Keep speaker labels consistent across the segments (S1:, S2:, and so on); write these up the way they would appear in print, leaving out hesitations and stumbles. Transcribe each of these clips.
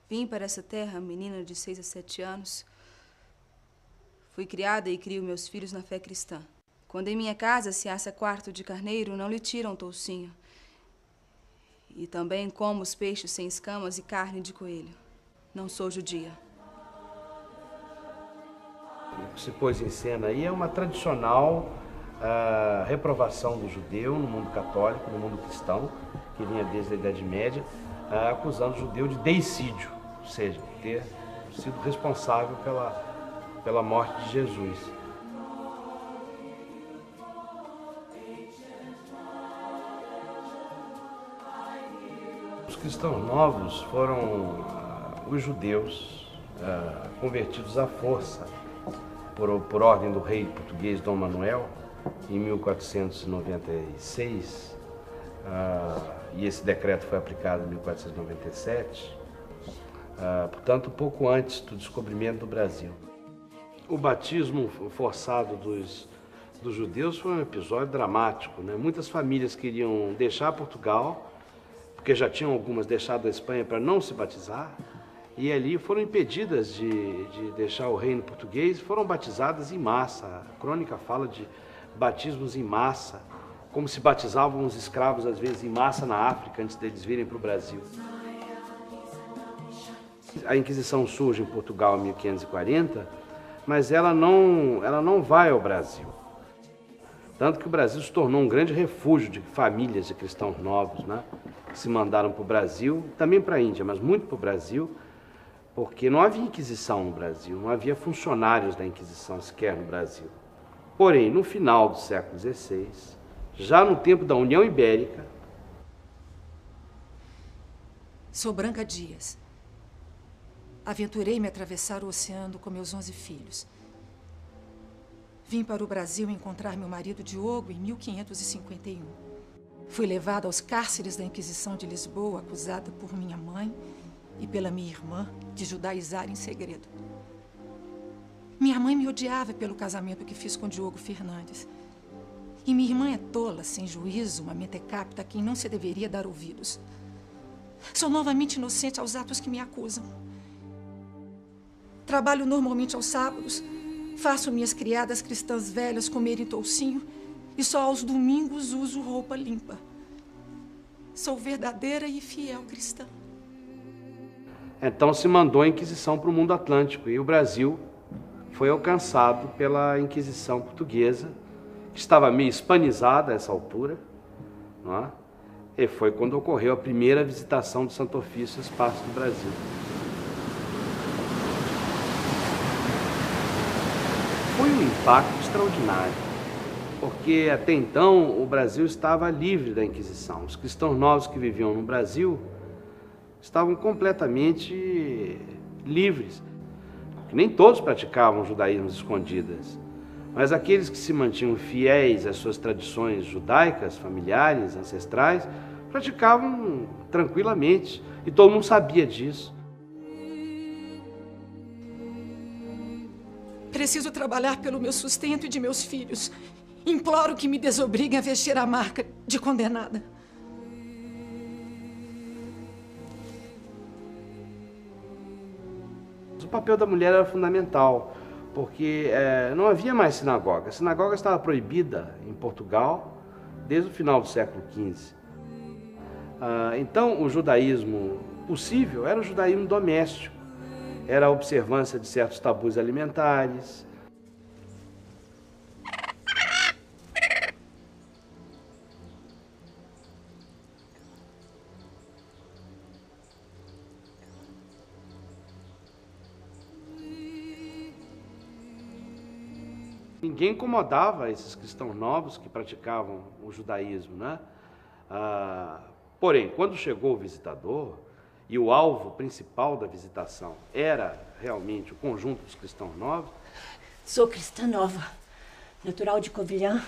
S1: Vim para essa terra, menina de 6 a 7 anos. Fui criada e crio meus filhos na fé cristã. Quando em minha casa se assa quarto de carneiro, não lhe tiram toucinho. E também como os peixes sem escamas e carne de coelho. Não sou judia.
S2: O que se pôs em cena aí é uma tradicional reprovação do judeu no mundo católico, no mundo cristão, que vinha desde a Idade Média, acusando o judeu de deicídio, ou seja, ter sido responsável pela morte de Jesus. Os cristãos novos foram os judeus convertidos à força por ordem do rei português Dom Manuel, em 1496, e esse decreto foi aplicado em 1497, portanto, pouco antes do descobrimento do Brasil. O batismo forçado dos judeus foi um episódio dramático, né? Muitas famílias queriam deixar Portugal, porque já tinham algumas deixado a Espanha para não se batizar, e ali foram impedidas de deixar o reino português, foram batizadas em massa. A crônica fala de batismos em massa, como se batizavam os escravos, às vezes, em massa na África, antes deles virem para o Brasil. A Inquisição surge em Portugal em 1540, mas ela não vai ao Brasil. Tanto que o Brasil se tornou um grande refúgio de famílias de cristãos novos, né? Que se mandaram para o Brasil, também para a Índia, mas muito para o Brasil, porque não havia Inquisição no Brasil, não havia funcionários da Inquisição sequer no Brasil. Porém, no final do século XVI, já no tempo da União Ibérica...
S3: Sou Branca Dias. Aventurei-me a atravessar o oceano com meus 11 filhos. Vim para o Brasil encontrar meu marido Diogo em 1551. Fui levada aos cárceres da Inquisição de Lisboa, acusada por minha mãe e pela minha irmã de judaizar em segredo. Minha mãe me odiava pelo casamento que fiz com Diogo Fernandes. E minha irmã é tola, sem juízo, uma mentecapta a quem não se deveria dar ouvidos. Sou novamente inocente aos atos que me acusam. Trabalho normalmente aos sábados, faço minhas criadas cristãs velhas comerem toucinho e só aos domingos uso roupa limpa. Sou verdadeira e fiel cristã.
S2: Então se mandou a Inquisição para o mundo atlântico e o Brasil foi alcançado pela Inquisição portuguesa, que estava meio hispanizada a essa altura, não é? E foi quando ocorreu a primeira visitação do Santo Ofício às partes do Brasil. Foi um impacto extraordinário, porque até então o Brasil estava livre da Inquisição. Os cristãos novos que viviam no Brasil estavam completamente livres. Nem todos praticavam judaísmos escondidas, mas aqueles que se mantinham fiéis às suas tradições judaicas, familiares, ancestrais, praticavam tranquilamente, e todo mundo sabia disso.
S3: Preciso trabalhar pelo meu sustento e de meus filhos. Imploro que me desobriguem a vestir a marca de condenada.
S2: O papel da mulher era fundamental, porque não havia mais sinagoga. A sinagoga estava proibida em Portugal desde o final do século XV. Então, o judaísmo possível era o judaísmo doméstico, era a observância de certos tabus alimentares. Ninguém incomodava esses cristãos novos que praticavam o judaísmo, né? Porém, quando chegou o visitador, e o alvo principal da visitação era realmente o conjunto dos cristãos novos...
S4: Sou cristã nova, natural de Covilhã,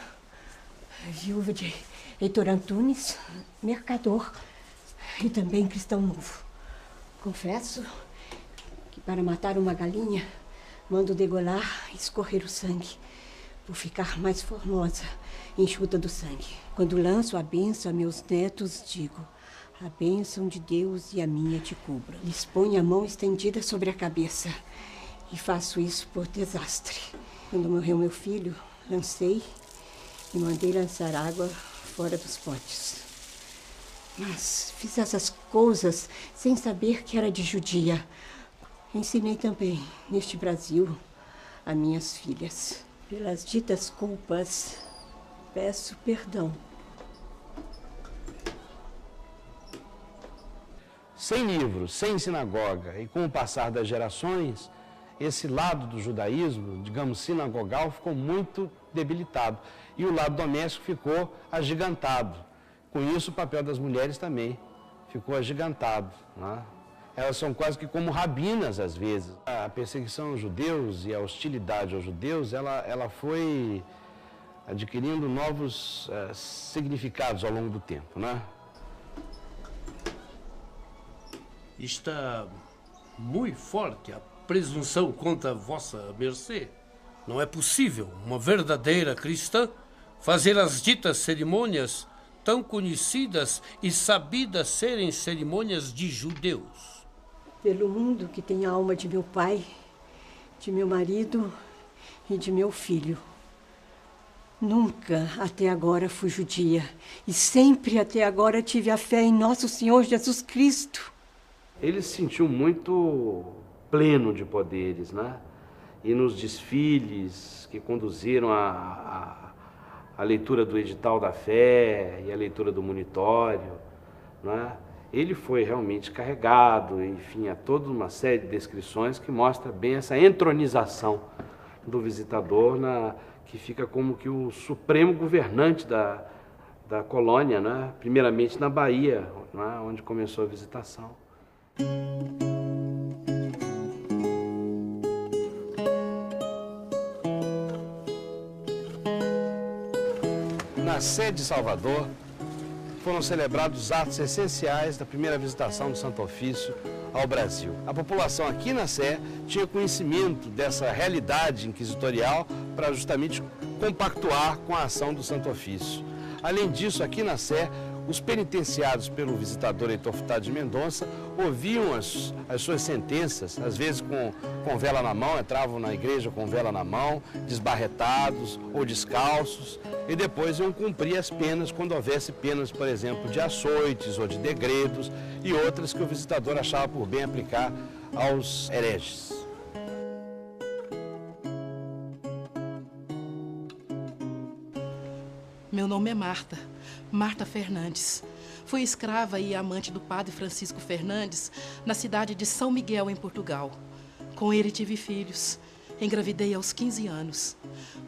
S4: viúva de Heitor Antunes, mercador e também cristão novo. Confesso que para matar uma galinha, mando degolar e escorrer o sangue, por ficar mais formosa, enxuta do sangue. Quando lanço a bênção a meus netos, digo: A bênção de Deus e a minha te cubram. Lhes ponho a mão estendida sobre a cabeça. E faço isso por desastre. Quando morreu meu filho, lancei e mandei lançar água fora dos potes. Mas fiz essas coisas sem saber que era de judia. Ensinei também, neste Brasil, a minhas filhas. Pelas ditas culpas, peço perdão.
S2: Sem livros, sem sinagoga e com o passar das gerações, esse lado do judaísmo, digamos, sinagogal, ficou muito debilitado. E o lado doméstico ficou agigantado. Com isso, o papel das mulheres também ficou agigantado, né? Elas são quase que como rabinas, às vezes. A perseguição aos judeus e a hostilidade aos judeus, ela foi adquirindo novos significados ao longo do tempo, né?
S5: Está muito forte a presunção contra vossa mercê. Não é possível uma verdadeira cristã fazer as ditas cerimônias tão conhecidas e sabidas serem cerimônias de judeus.
S4: Pelo mundo que tem a alma de meu pai, de meu marido e de meu filho. Nunca até agora fui judia e sempre até agora tive a fé em nosso Senhor Jesus Cristo.
S2: Ele se sentiu muito pleno de poderes, né? E nos desfiles que conduziram a leitura do edital da fé e a leitura do monitório, né? Ele foi realmente carregado, enfim, há toda uma série de descrições que mostra bem essa entronização do visitador, que fica como que o supremo governante da colônia, né? Primeiramente na Bahia, né? Onde começou a visitação. Na sede de Salvador, foram celebrados os atos essenciais da primeira visitação do Santo Ofício ao Brasil. A população aqui na Sé tinha conhecimento dessa realidade inquisitorial para justamente compactuar com a ação do Santo Ofício. Além disso, aqui na Sé, os penitenciados pelo visitador Heitor Furtado de Mendonça ouviam as suas sentenças, às vezes com vela na mão, entravam na igreja com vela na mão, desbarretados ou descalços, e depois iam cumprir as penas quando houvesse penas, por exemplo, de açoites ou de degredos e outras que o visitador achava por bem aplicar aos hereges.
S6: Meu nome é Marta Fernandes. Fui escrava e amante do padre Francisco Fernandes na cidade de São Miguel, em Portugal. Com ele tive filhos. Engravidei aos 15 anos.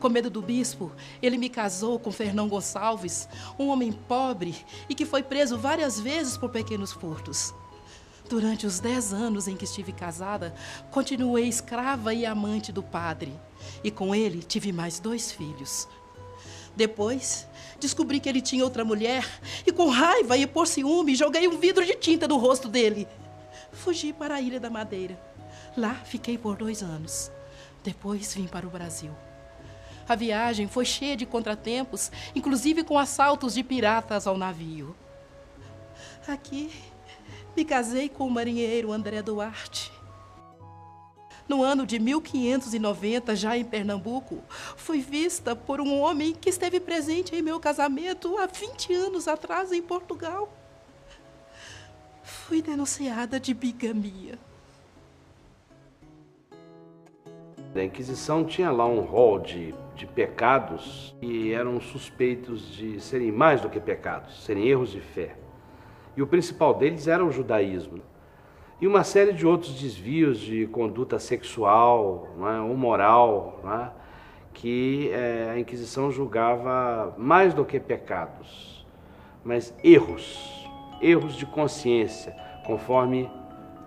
S6: Com medo do bispo, ele me casou com Fernão Gonçalves, um homem pobre e que foi preso várias vezes por pequenos furtos. Durante os 10 anos em que estive casada, continuei escrava e amante do padre. E com ele tive mais 2 filhos. Depois, descobri que ele tinha outra mulher e, com raiva e por ciúme, joguei um vidro de tinta no rosto dele. Fugi para a Ilha da Madeira. Lá fiquei por 2 anos. Depois vim para o Brasil. A viagem foi cheia de contratempos, inclusive com assaltos de piratas ao navio. Aqui, me casei com o marinheiro André Duarte. No ano de 1590, já em Pernambuco, fui vista por um homem que esteve presente em meu casamento há 20 anos atrás em Portugal. Fui denunciada de bigamia.
S2: A Inquisição tinha lá um rol de pecados que eram suspeitos de serem mais do que pecados, serem erros de fé. E o principal deles era o judaísmo. E uma série de outros desvios de conduta sexual, não é, ou moral, não é, que a Inquisição julgava mais do que pecados, mas erros de consciência, conforme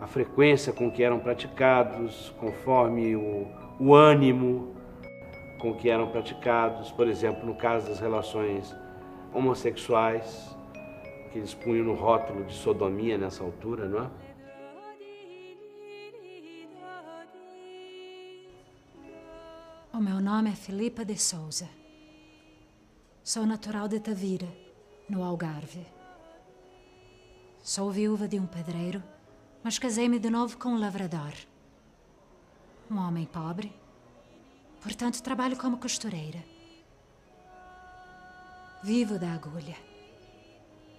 S2: a frequência com que eram praticados, conforme o ânimo com que eram praticados. Por exemplo, no caso das relações homossexuais, que eles punham no rótulo de sodomia nessa altura, não é?
S7: O meu nome é Filipa de Souza. Sou natural de Tavira, no Algarve. Sou viúva de um pedreiro, mas casei-me de novo com um lavrador. Um homem pobre, portanto trabalho como costureira. Vivo da agulha.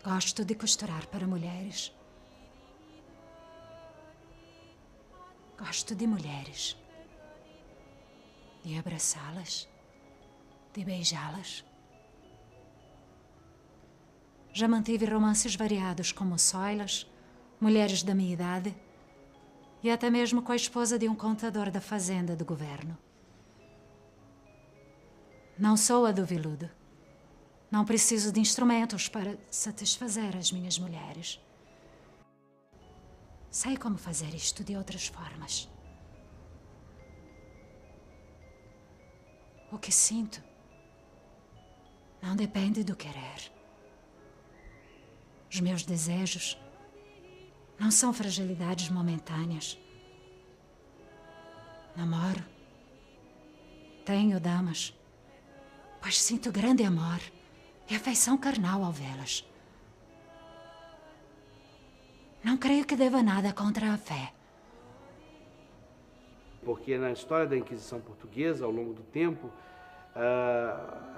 S7: Gosto de costurar para mulheres. Gosto de mulheres. De abraçá-las. De beijá-las. Já mantive romances variados com moçoilas, mulheres da minha idade e até mesmo com a esposa de um contador da fazenda do governo. Não sou a do veludo. Não preciso de instrumentos para satisfazer as minhas mulheres. Sei como fazer isto de outras formas. O que sinto não depende do querer. Os meus desejos não são fragilidades momentâneas. Namoro. Tenho damas, pois sinto grande amor e afeição carnal ao vê-las. Não creio que deva nada contra a fé.
S2: Porque na história da Inquisição Portuguesa, ao longo do tempo,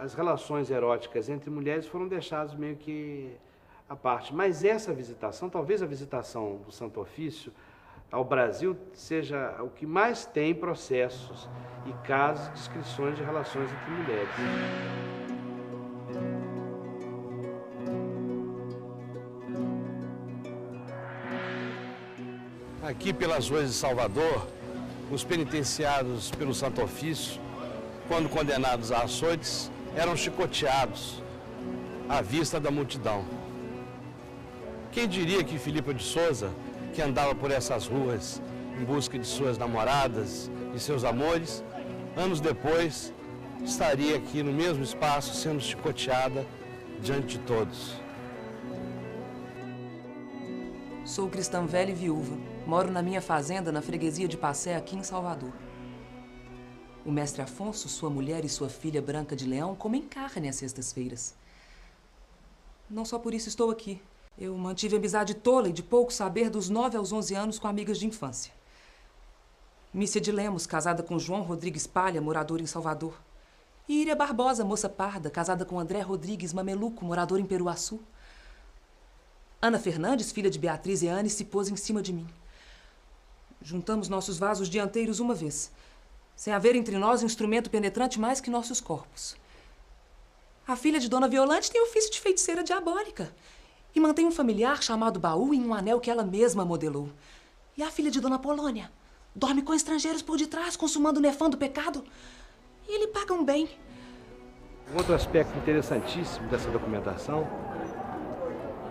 S2: as relações eróticas entre mulheres foram deixadas meio que à parte. Mas essa visitação, talvez a visitação do Santo Ofício ao Brasil, seja o que mais tem processos e casos de descrições de relações entre mulheres. Aqui pelas ruas de Salvador, os penitenciados pelo Santo Ofício, quando condenados a açoites, eram chicoteados à vista da multidão. Quem diria que Filipa de Souza, que andava por essas ruas em busca de suas namoradas e seus amores, anos depois estaria aqui no mesmo espaço sendo chicoteada diante de todos.
S8: Sou cristã velha e viúva. Moro na minha fazenda, na freguesia de Passé, aqui em Salvador. O mestre Afonso, sua mulher e sua filha Branca de Leão comem carne às sextas-feiras. Não só por isso estou aqui. Eu mantive amizade tola e de pouco saber dos 9 aos 11 anos com amigas de infância. Mícia de Lemos, casada com João Rodrigues Palha, morador em Salvador. E Iria Barbosa, moça parda, casada com André Rodrigues Mameluco, morador em Peruaçu. Ana Fernandes, filha de Beatriz e Anne, se pôs em cima de mim. Juntamos nossos vasos dianteiros uma vez, sem haver entre nós instrumento penetrante mais que nossos corpos. A filha de Dona Violante tem ofício de feiticeira diabólica e mantém um familiar chamado Baú em um anel que ela mesma modelou. E a filha de Dona Polônia dorme com estrangeiros por detrás, consumando o nefando pecado, e ele paga um bem.
S2: Outro aspecto interessantíssimo dessa documentação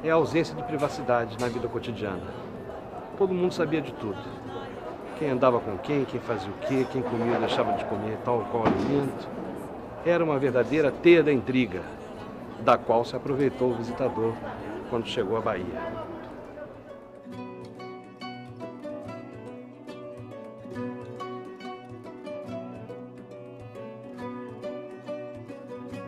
S2: é a ausência de privacidade na vida cotidiana. Todo mundo sabia de tudo. Quem andava com quem fazia o quê, quem comia ou deixava de comer tal ou qual alimento. Era uma verdadeira teia da intriga, da qual se aproveitou o visitador quando chegou à Bahia.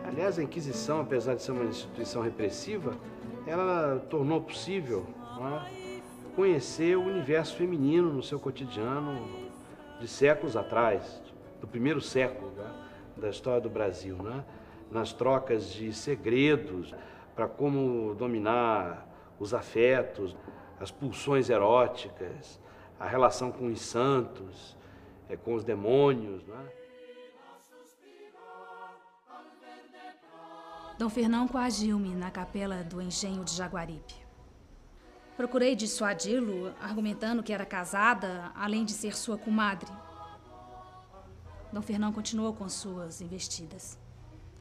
S2: Aliás, a Inquisição, apesar de ser uma instituição repressiva, ela tornou possível, não é, conhecer o universo feminino no seu cotidiano de séculos atrás, do primeiro século, né, da história do Brasil, né, nas trocas de segredos para como dominar os afetos, as pulsões eróticas, a relação com os santos, com os demônios, né.
S9: Dom Fernão coagiu-me na capela do engenho de Jaguaribe. Procurei dissuadi-lo, argumentando que era casada, além de ser sua comadre. Dom Fernão continuou com suas investidas,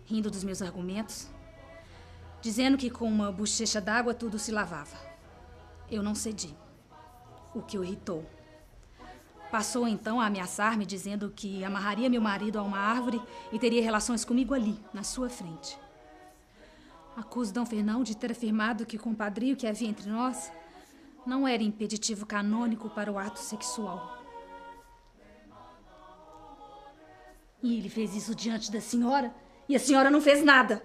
S9: rindo dos meus argumentos, dizendo que com uma bochecha d'água tudo se lavava. Eu não cedi, o que o irritou. Passou então a ameaçar-me, dizendo que amarraria meu marido a uma árvore e teria relações comigo ali, na sua frente. Acuso Dom Fernão de ter afirmado que o compadrio que havia entre nós não era impeditivo canônico para o ato sexual. E ele fez isso diante da senhora, e a senhora não fez nada.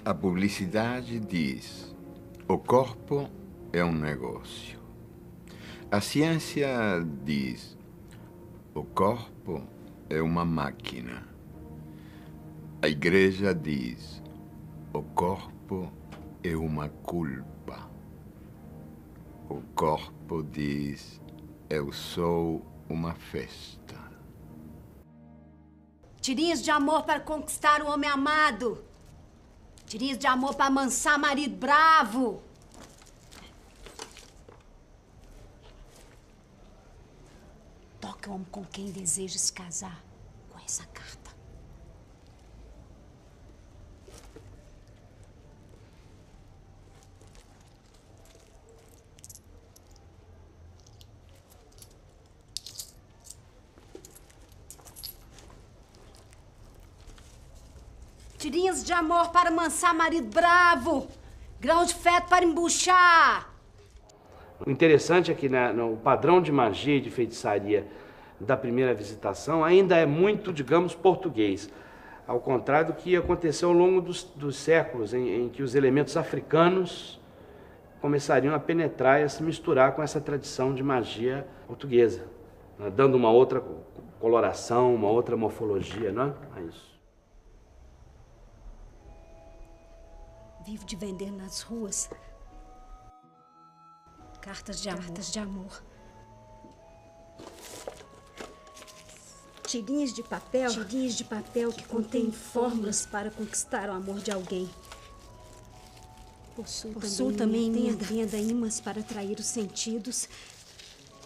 S10: A publicidade diz: o corpo é um negócio. A ciência diz: o corpo é uma máquina. A igreja diz: o corpo é uma culpa. O corpo diz: eu sou uma festa.
S4: Tirinhas de amor para conquistar o homem amado. Tirinhas de amor para amansar marido bravo. Toque o homem com quem deseja se casar com essa carta. Tirinhas de amor para amansar marido bravo. Grãos de feto para embuchar.
S2: O interessante é que o padrão de magia e de feitiçaria da primeira visitação ainda é muito, digamos, português. Ao contrário do que aconteceu ao longo dos séculos, em que os elementos africanos começariam a penetrar e a se misturar com essa tradição de magia portuguesa, né? Dando uma outra coloração, uma outra morfologia, não é? É isso.
S4: Vivo de vender nas ruas cartas de amor. Tirinhas de papel que contêm fórmulas para conquistar o amor de alguém. Possuo também em minha venda imãs para atrair os sentidos,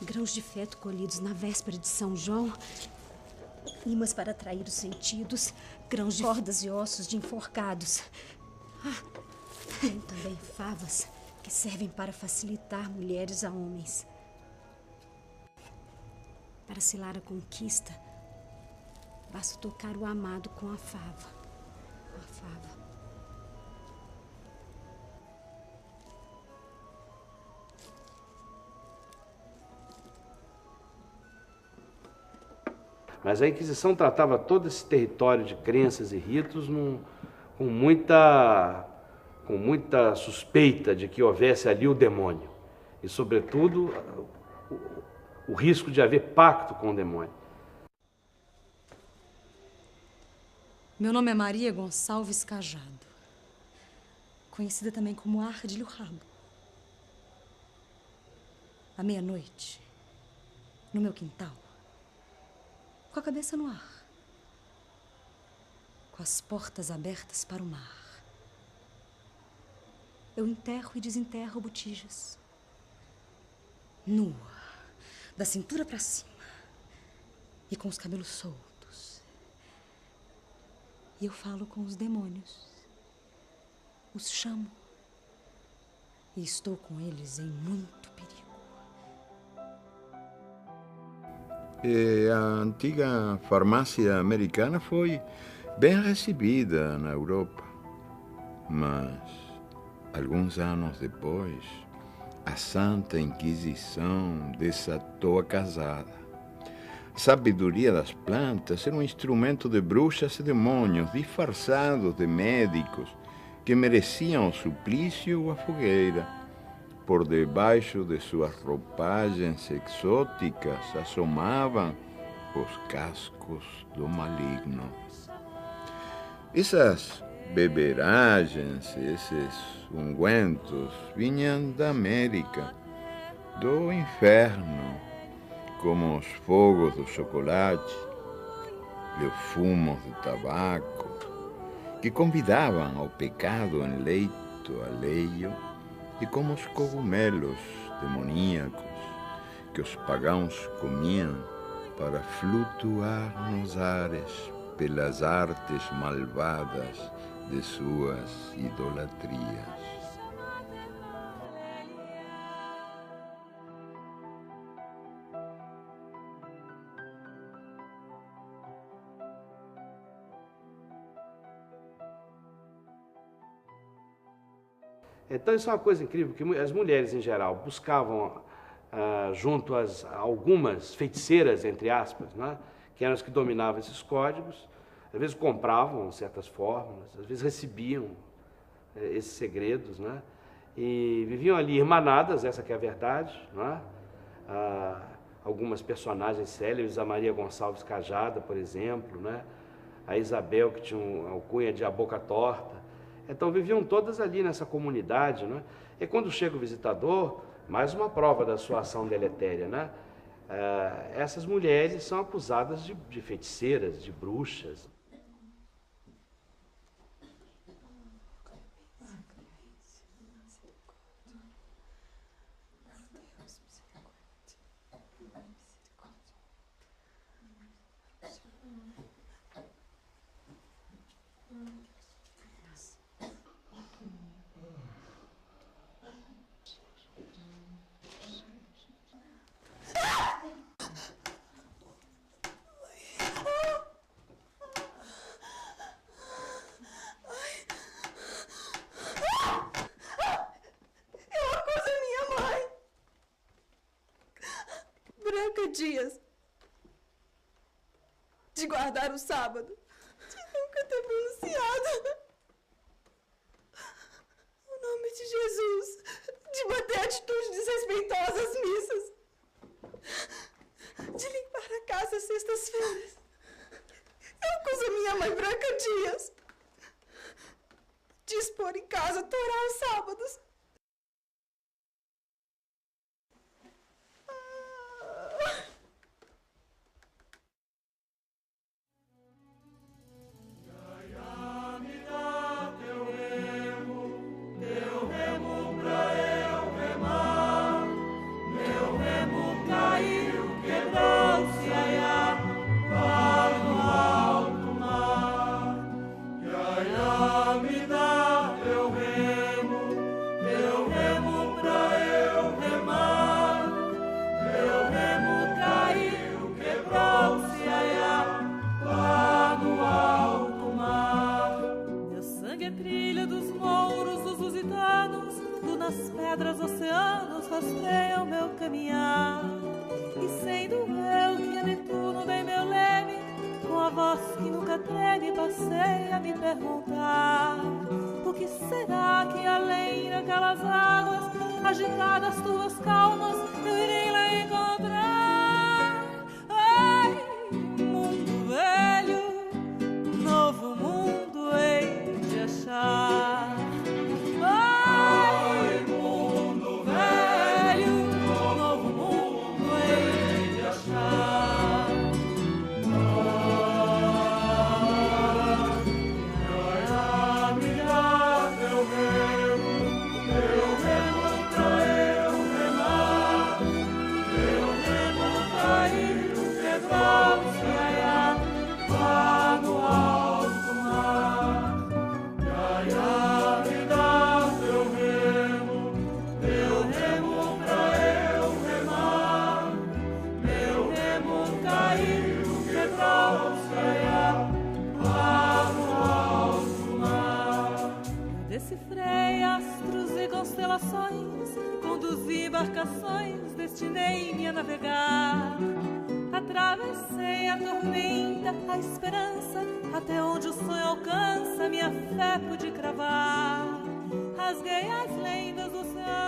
S4: grãos de feto colhidos na véspera de São João, imãs para atrair os sentidos, grãos de cordas e ossos de enforcados. Tem também favas que servem para facilitar mulheres a homens. Para selar a conquista, basta tocar o amado com a fava.
S2: Mas a Inquisição tratava todo esse território de crenças e ritos com muita suspeita de que houvesse ali o demônio. E, sobretudo, o risco de haver pacto com o demônio.
S11: Meu nome é Maria Gonçalves Cajado, conhecida também como Ardilho Rabo. À meia-noite, no meu quintal, com a cabeça no ar, com as portas abertas para o mar, eu enterro e desenterro botijas, nua, da cintura para cima e com os cabelos soltos. E eu falo com os demônios, os chamo e estou com eles em muito perigo.
S10: A antiga farmácia americana foi bem recebida na Europa, mas alguns anos depois, a Santa Inquisição desatou a casada. A sabedoria das plantas era um instrumento de bruxas e demônios disfarçados de médicos que mereciam o suplício ou a fogueira. Por debaixo de suas roupagens exóticas assomavam os cascos do maligno. Essas beberagens, esses ungüentos vinham da América, do inferno, como os fogos do chocolate e os fumos do tabaco, que convidavam ao pecado em leito alheio, e como os cogumelos demoníacos que os pagãos comiam para flutuar nos ares pelas artes malvadas de suas idolatrias.
S2: Então isso é uma coisa incrível, que as mulheres em geral buscavam junto a algumas feiticeiras, entre aspas, né, que eram as que dominavam esses códigos, às vezes compravam certas fórmulas, às vezes recebiam esses segredos, né? E viviam ali irmanadas, essa que é a verdade, né? Algumas personagens célebres, a Maria Gonçalves Cajada, por exemplo, né? A Isabel, que tinha uma alcunha de A Boca Torta. Então viviam todas ali nessa comunidade, né? E quando chega o visitador, mais uma prova da sua ação deletéria, né? Essas mulheres são acusadas de feiticeiras, de bruxas.
S12: Dias de guardar o sábado, de nunca ter pronunciado o nome de Jesus, de manter atitudes desrespeitosas às missas, de limpar a casa às sextas-feiras. Eu acuso a minha mãe, Branca Dias, de expor em casa Torá aos sábados.
S13: Decifrei astros e constelações, conduzi embarcações, destinei-me a navegar. Atravessei a tormenta, a esperança, até onde o sonho alcança, minha fé pude cravar. Rasguei as lendas do oceano